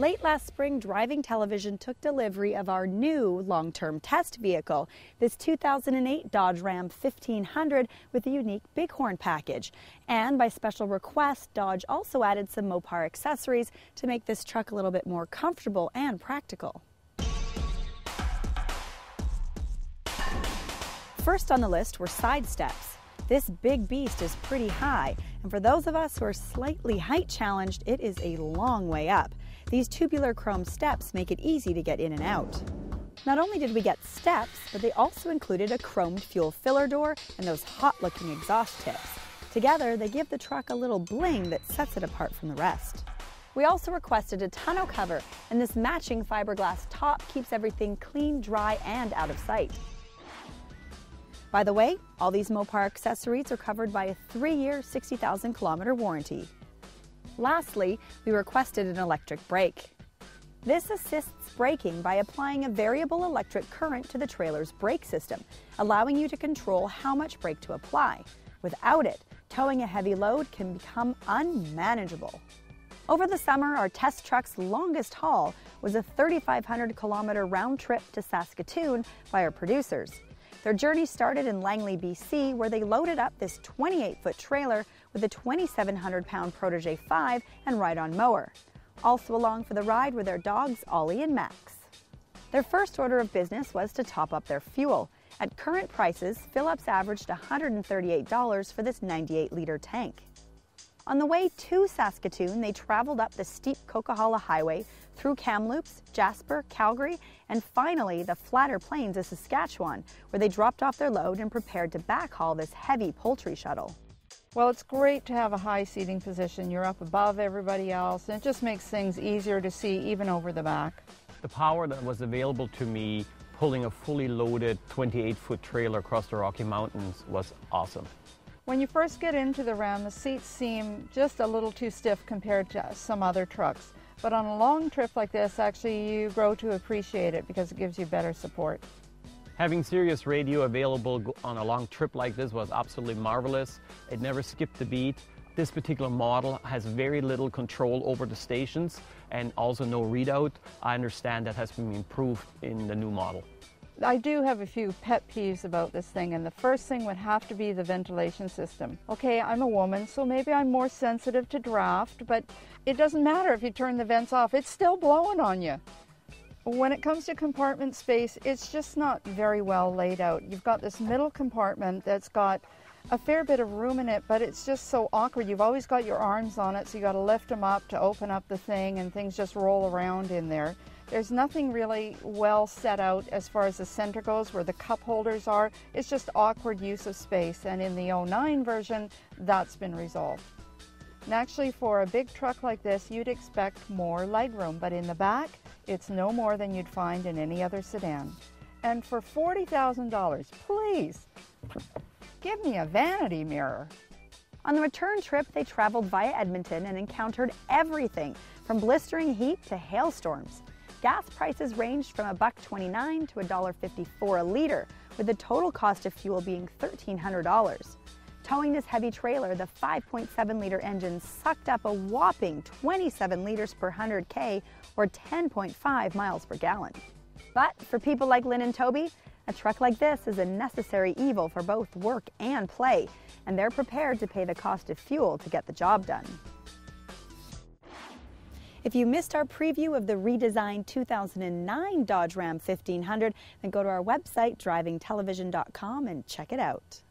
Late last spring, Driving Television took delivery of our new long-term test vehicle, this 2008 Dodge Ram 1500 with a unique Bighorn package. And by special request, Dodge also added some Mopar accessories to make this truck a little bit more comfortable and practical. First on the list were side steps. This big beast is pretty high, and for those of us who are slightly height challenged, it is a long way up. These tubular chrome steps make it easy to get in and out. Not only did we get steps, but they also included a chromed fuel filler door and those hot-looking exhaust tips. Together, they give the truck a little bling that sets it apart from the rest. We also requested a tonneau cover, and this matching fiberglass top keeps everything clean, dry, and out of sight. By the way, all these Mopar accessories are covered by a 3-year, 60,000-kilometer warranty. Lastly, we requested an electric brake. This assists braking by applying a variable electric current to the trailer's brake system, allowing you to control how much brake to apply. Without it, towing a heavy load can become unmanageable. Over the summer, our test truck's longest haul was a 3,500-kilometer round trip to Saskatoon by our producers. Their journey started in Langley, BC, where they loaded up this 28-foot trailer with a 2,700-pound Protege 5 and ride-on mower. Also along for the ride were their dogs, Ollie and Max. Their first order of business was to top up their fuel. At current prices, fill-ups averaged $138 for this 98-liter tank. On the way to Saskatoon, they traveled up the steep Coquihalla Highway, through Kamloops, Jasper, Calgary, and finally the flatter plains of Saskatchewan, where they dropped off their load and prepared to backhaul this heavy poultry shuttle. Well, it's great to have a high seating position. You're up above everybody else, and it just makes things easier to see even over the back. The power that was available to me pulling a fully loaded 28-foot trailer across the Rocky Mountains was awesome. When you first get into the Ram, the seats seem just a little too stiff compared to some other trucks. But on a long trip like this, actually you grow to appreciate it because it gives you better support. Having Sirius radio available on a long trip like this was absolutely marvelous. It never skipped a beat. This particular model has very little control over the stations and also no readout. I understand that has been improved in the new model. I do have a few pet peeves about this thing, and the first thing would have to be the ventilation system. Okay, I'm a woman, so maybe I'm more sensitive to draft, but it doesn't matter if you turn the vents off, it's still blowing on you. When it comes to compartment space, it's just not very well laid out. You've got this middle compartment that's got a fair bit of room in it, but it's just so awkward. You've always got your arms on it, so you got to lift them up to open up the thing, and things just roll around in there. There's nothing really well set out as far as the center goes, where the cup holders are. It's just awkward use of space, and in the 09 version, that's been resolved. And actually, for a big truck like this, you'd expect more legroom, but in the back, it's no more than you'd find in any other sedan. And for $40,000, please, give me a vanity mirror. On the return trip, they traveled via Edmonton and encountered everything from blistering heat to hailstorms. Gas prices ranged from $1.29 to $1.54 a liter, with the total cost of fuel being $1,300. Towing this heavy trailer, the 5.7-liter engine sucked up a whopping 27 liters per 100K, or 10.5 miles per gallon. But for people like Lynn and Toby, a truck like this is a necessary evil for both work and play, and they're prepared to pay the cost of fuel to get the job done. If you missed our preview of the redesigned 2009 Dodge Ram 1500, then go to our website, drivingtelevision.com, and check it out.